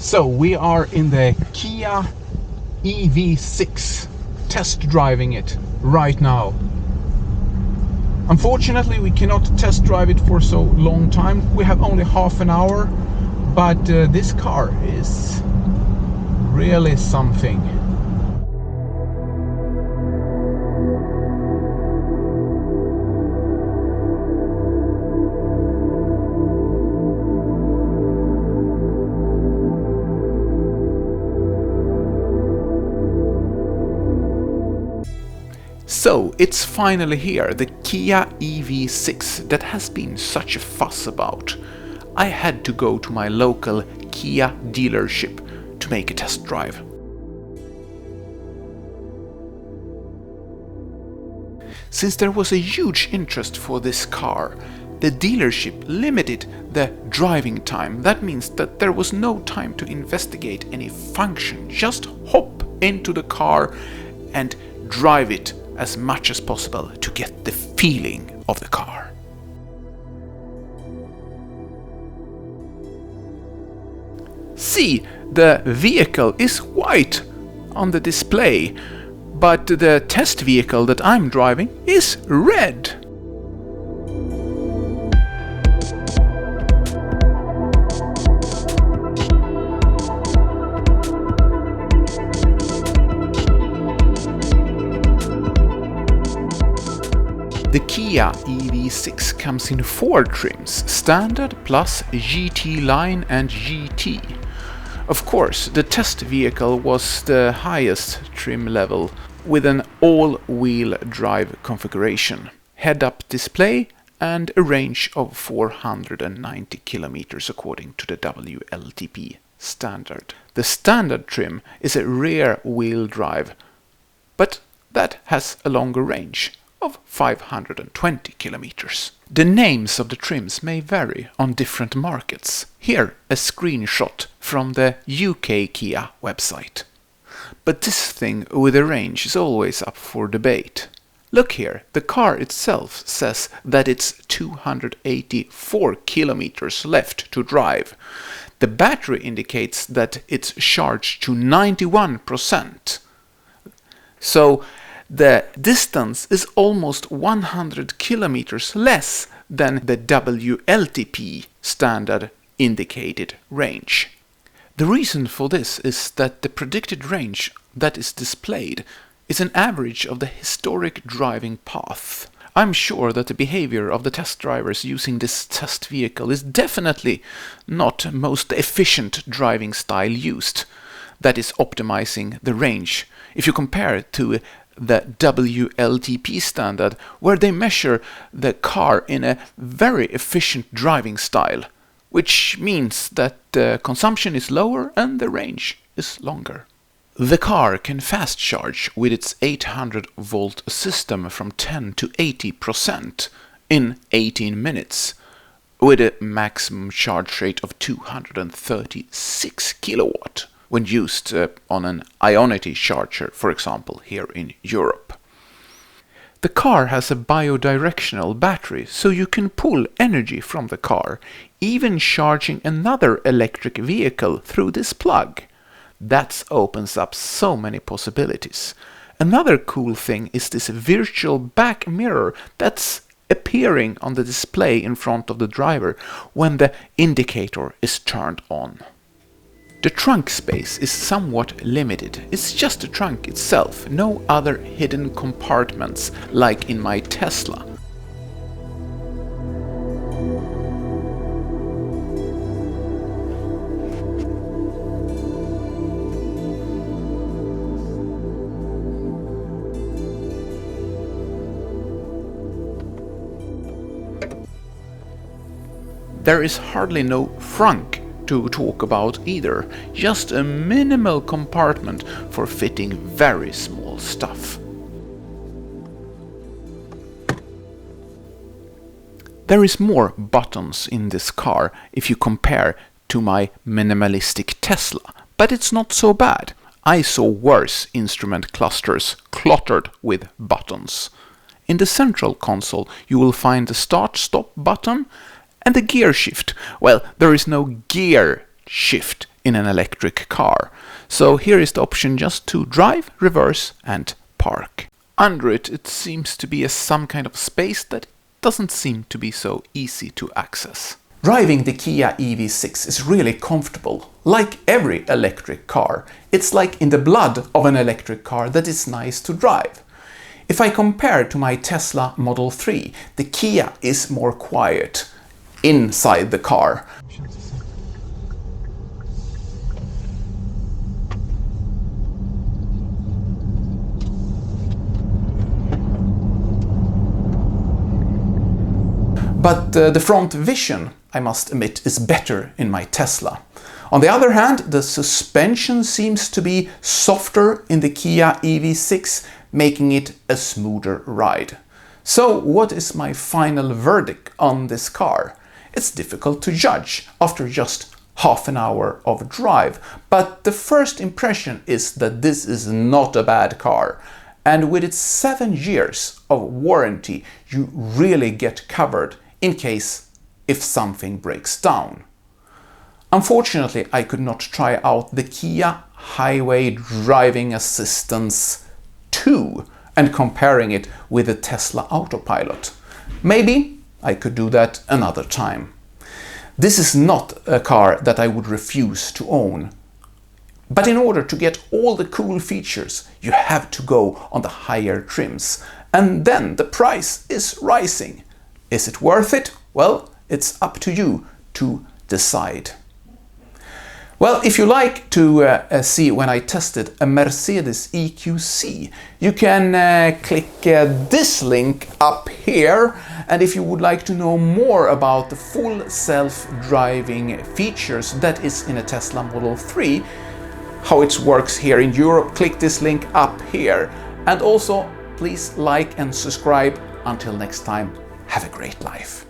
So we are in the Kia EV6 test driving it right now. Unfortunately, we cannot test drive it for so long time. We have only half an hour, but this car is really something. So it's finally here, the Kia EV6 that has been such a fuss about. I had to go to my local Kia dealership to make a test drive. Since there was a huge interest for this car, the dealership limited the driving time. That means that there was no time to investigate any function. Just hop into the car and drive it as much as possible to get the feeling of the car. See, the vehicle is white on the display, but the test vehicle that I'm driving is red. The Kia EV6 comes in 4 trims, Standard plus GT Line and GT. Of course, the test vehicle was the highest trim level with an all-wheel drive configuration, head-up display and a range of 490 kilometers according to the WLTP standard. The standard trim is a rear-wheel drive, but that has a longer range of 520 kilometers. The names of the trims may vary on different markets. Here a screenshot from the UK Kia website. But this thing with a range is always up for debate. Look here, the car itself says that it's 284 kilometers left to drive. The battery indicates that it's charged to 91%. So the distance is almost 100 kilometers less than the WLTP standard indicated range. The reason for this is that the predicted range that is displayed is an average of the historic driving path. I'm sure that the behavior of the test drivers using this test vehicle is definitely not most efficient driving style used. That is optimizing the range. If you compare it to the WLTP standard, where they measure the car in a very efficient driving style, which means that the consumption is lower and the range is longer. The car can fast charge with its 800 volt system from 10 to 80% in 18 minutes, with a maximum charge rate of 236 kilowatt. When used on an Ionety charger, for example, here in Europe. The car has a bi-directional battery, so you can pull energy from the car, even charging another electric vehicle through this plug. That opens up so many possibilities. Another cool thing is this virtual back mirror that's appearing on the display in front of the driver when the indicator is turned on. The trunk space is somewhat limited. It's just the trunk itself, no other hidden compartments like in my Tesla. There is hardly no frunk to talk about either, just a minimal compartment for fitting very small stuff. There is more buttons in this car if you compare to my minimalistic Tesla, but it's not so bad. I saw worse instrument clusters cluttered with buttons. In the central console you will find the start-stop button and the gear shift. Well, there is no gear shift in an electric car. So here is the option just to drive, reverse and park. Under it seems to be some kind of space that doesn't seem to be so easy to access. Driving the Kia EV6 is really comfortable. Like every electric car, it's like in the blood of an electric car that is nice to drive. If I compare to my Tesla Model 3, the Kia is more quiet inside the car. But the front vision, I must admit, is better in my Tesla. On the other hand, the suspension seems to be softer in the Kia EV6, making it a smoother ride. So what is my final verdict on this car? It's difficult to judge after just half an hour of drive, but the first impression is that this is not a bad car. And with its 7 years of warranty, you really get covered in case if something breaks down. Unfortunately, I could not try out the Kia Highway Driving Assistance 2 and comparing it with the Tesla Autopilot. Maybe I could do that another time. This is not a car that I would refuse to own. But in order to get all the cool features, you have to go on the higher trims. And then the price is rising. Is it worth it? Well, it's up to you to decide. Well, if you like to see when I tested a Mercedes EQC, you can click this link up here. And if you would like to know more about the full self-driving features that is in a Tesla Model 3, how it works here in Europe, click this link up here. And also, please like and subscribe. Until next time, have a great life.